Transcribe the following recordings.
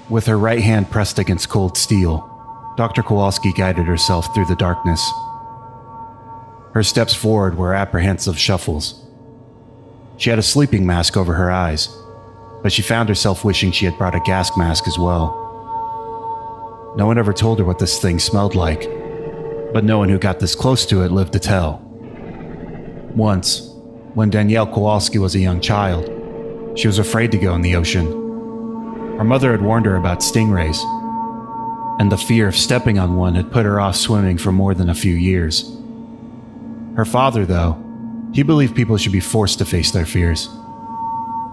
With her right hand pressed against cold steel, Dr. Kowalski guided herself through the darkness. Her steps forward were apprehensive shuffles. She had a sleeping mask over her eyes, but she found herself wishing she had brought a gas mask as well. No one ever told her what this thing smelled like, but no one who got this close to it lived to tell. Once, when Danielle Kowalski was a young child, she was afraid to go in the ocean. Her mother had warned her about stingrays, and the fear of stepping on one had put her off swimming for more than a few years. Her father, though, he believed people should be forced to face their fears.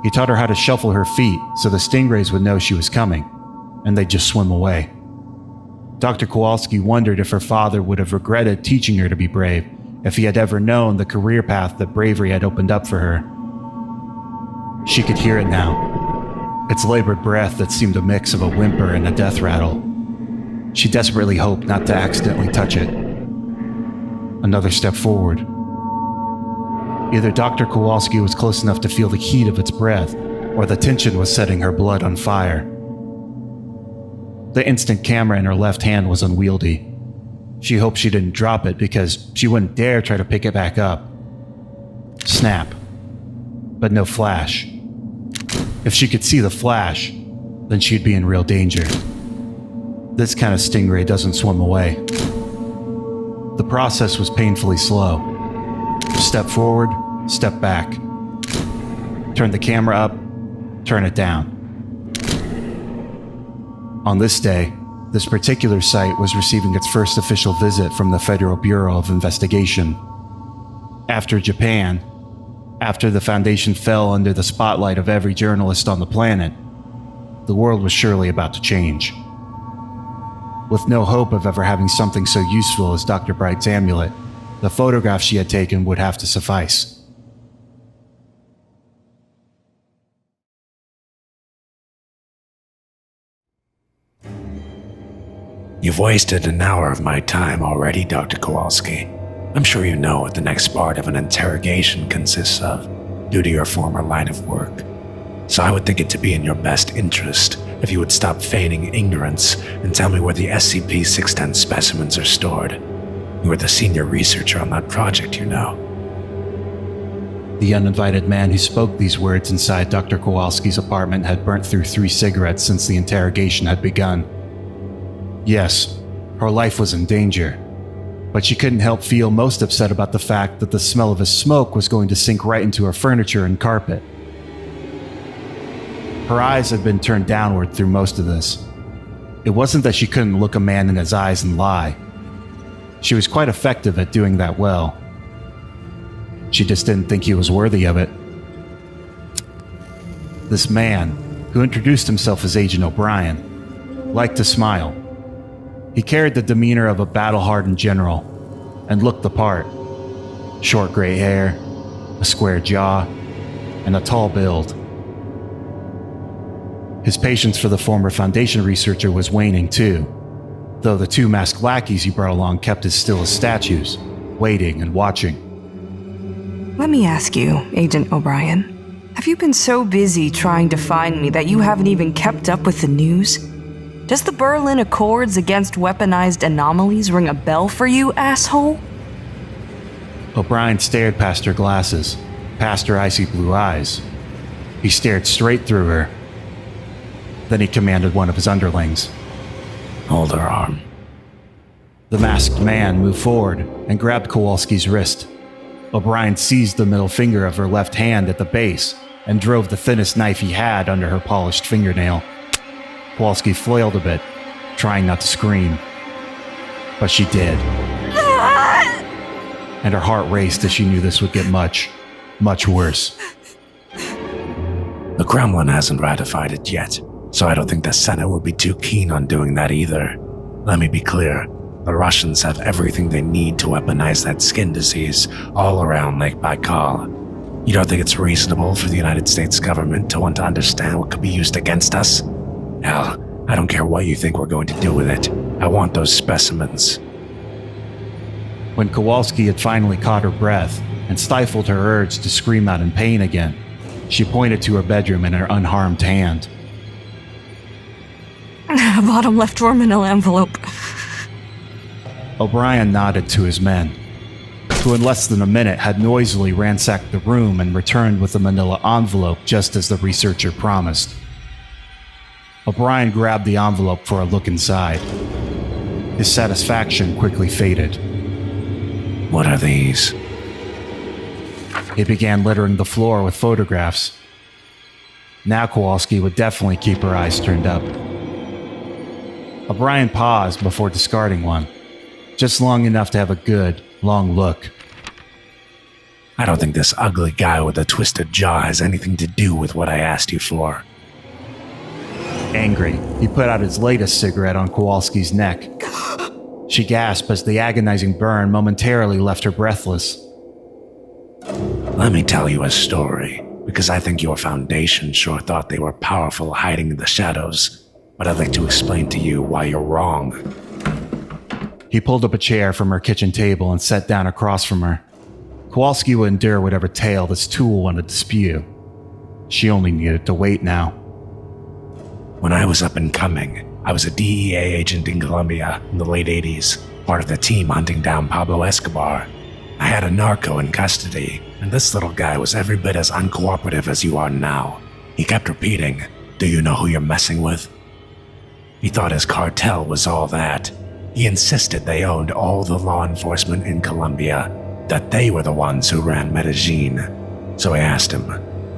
He taught her how to shuffle her feet so the stingrays would know she was coming, and they'd just swim away. Dr. Kowalski wondered if her father would have regretted teaching her to be brave if he had ever known the career path that bravery had opened up for her. She could hear it now, its labored breath that seemed a mix of a whimper and a death rattle. She desperately hoped not to accidentally touch it. Another step forward. Either Dr. Kowalski was close enough to feel the heat of its breath, or the tension was setting her blood on fire. The instant camera in her left hand was unwieldy. She hoped she didn't drop it because she wouldn't dare try to pick it back up. Snap. But no flash. If she could see the flash, then she'd be in real danger. This kind of stingray doesn't swim away. The process was painfully slow. Step forward, step back. Turn the camera up, turn it down. On this day, this particular site was receiving its first official visit from the Federal Bureau of Investigation. After Japan, after the Foundation fell under the spotlight of every journalist on the planet, the world was surely about to change. With no hope of ever having something so useful as Dr. Bright's amulet, the photographs she had taken would have to suffice. You've wasted an hour of my time already, Dr. Kowalski. I'm sure you know what the next part of an interrogation consists of, due to your former line of work. So I would think it to be in your best interest if you would stop feigning ignorance and tell me where the SCP-610 specimens are stored. You are the senior researcher on that project, you know. The uninvited man who spoke these words inside Dr. Kowalski's apartment had burnt through 3 cigarettes since the interrogation had begun. Yes, her life was in danger, but she couldn't help feel most upset about the fact that the smell of his smoke was going to sink right into her furniture and carpet. Her eyes had been turned downward through most of this. It wasn't that she couldn't look a man in his eyes and lie. She was quite effective at doing that well. She just didn't think he was worthy of it. This man, who introduced himself as Agent O'Brien, liked to smile. He carried the demeanor of a battle-hardened general and looked the part. Short gray hair, a square jaw, and a tall build. His patience for the former Foundation researcher was waning too, though the 2 masked lackeys he brought along kept as still as statues, waiting and watching. Let me ask you, Agent O'Brien, have you been so busy trying to find me that you haven't even kept up with the news? Does the Berlin Accords against weaponized anomalies ring a bell for you, asshole? O'Brien stared past her glasses, past her icy blue eyes. He stared straight through her. Then he commanded one of his underlings. Hold her arm. The masked man moved forward and grabbed Kowalski's wrist. O'Brien seized the middle finger of her left hand at the base and drove the thinnest knife he had under her polished fingernail. Kowalski flailed a bit, trying not to scream. But she did. And her heart raced as she knew this would get much, much worse. The Kremlin hasn't ratified it yet, so I don't think the Senate would be too keen on doing that either. Let me be clear. The Russians have everything they need to weaponize that skin disease all around Lake Baikal. You don't think it's reasonable for the United States government to want to understand what could be used against us? Hell, I don't care what you think we're going to do with it. I want those specimens. When Kowalski had finally caught her breath and stifled her urge to scream out in pain again, she pointed to her bedroom in her unharmed hand. A bottom left drawer manila envelope. O'Brien nodded to his men, who in less than a minute had noisily ransacked the room and returned with a manila envelope just as the researcher promised. O'Brien grabbed the envelope for a look inside. His satisfaction quickly faded. What are these? He began littering the floor with photographs. Now Kowalski would definitely keep her eyes turned up. O'Brien paused before discarding one, just long enough to have a good, long look. I don't think this ugly guy with a twisted jaw has anything to do with what I asked you for. Angry, he put out his latest cigarette on Kowalski's neck. She gasped as the agonizing burn momentarily left her breathless. Let me tell you a story, because I think your Foundation sure thought they were powerful hiding in the shadows, but I'd like to explain to you why you're wrong. He pulled up a chair from her kitchen table and sat down across from her. Kowalski would endure whatever tale this tool wanted to spew. She only needed to wait now. When I was up and coming, I was a DEA agent in Colombia in the late 80s, part of the team hunting down Pablo Escobar. I had a narco in custody, and this little guy was every bit as uncooperative as you are now. He kept repeating, "Do you know who you're messing with?" He thought his cartel was all that. He insisted they owned all the law enforcement in Colombia, that they were the ones who ran Medellin. So I asked him,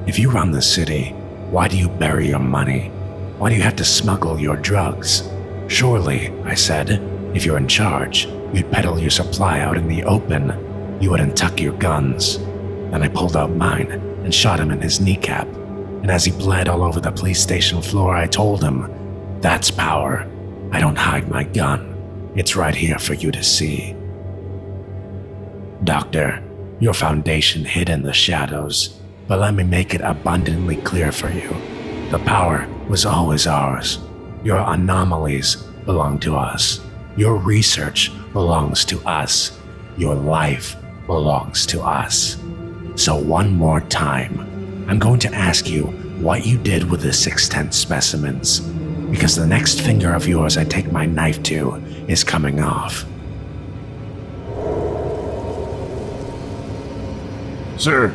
"If you run the city, why do you bury your money? Why do you have to smuggle your drugs? Surely," I said, "if you're in charge, you'd peddle your supply out in the open. You wouldn't tuck your guns." Then I pulled out mine and shot him in his kneecap. And as he bled all over the police station floor, I told him, "That's power. I don't hide my gun. It's right here for you to see." Doctor, your Foundation hid in the shadows, but let me make it abundantly clear for you. The power was always ours. Your anomalies belong to us. Your research belongs to us. Your life belongs to us. So one more time, I'm going to ask you what you did with the 6/10 specimens, because the next finger of yours I take my knife to is coming off. Sir,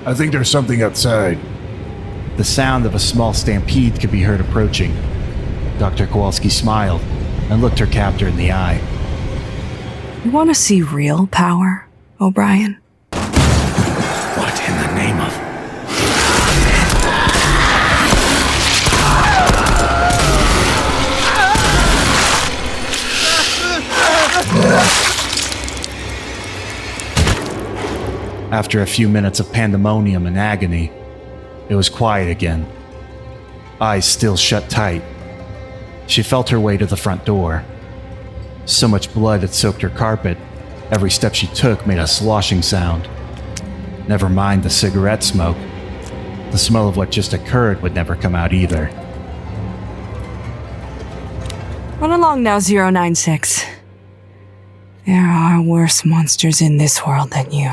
I think there's something outside. The sound of a small stampede could be heard approaching. Dr. Kowalski smiled and looked her captor in the eye. You want to see real power, O'Brien? What in the name of... After a few minutes of pandemonium and agony, it was quiet again. Eyes still shut tight. She felt her way to the front door. So much blood had soaked her carpet, every step she took made a sloshing sound. Never mind the cigarette smoke. The smell of what just occurred would never come out either. Run along now, 096. There are worse monsters in this world than you.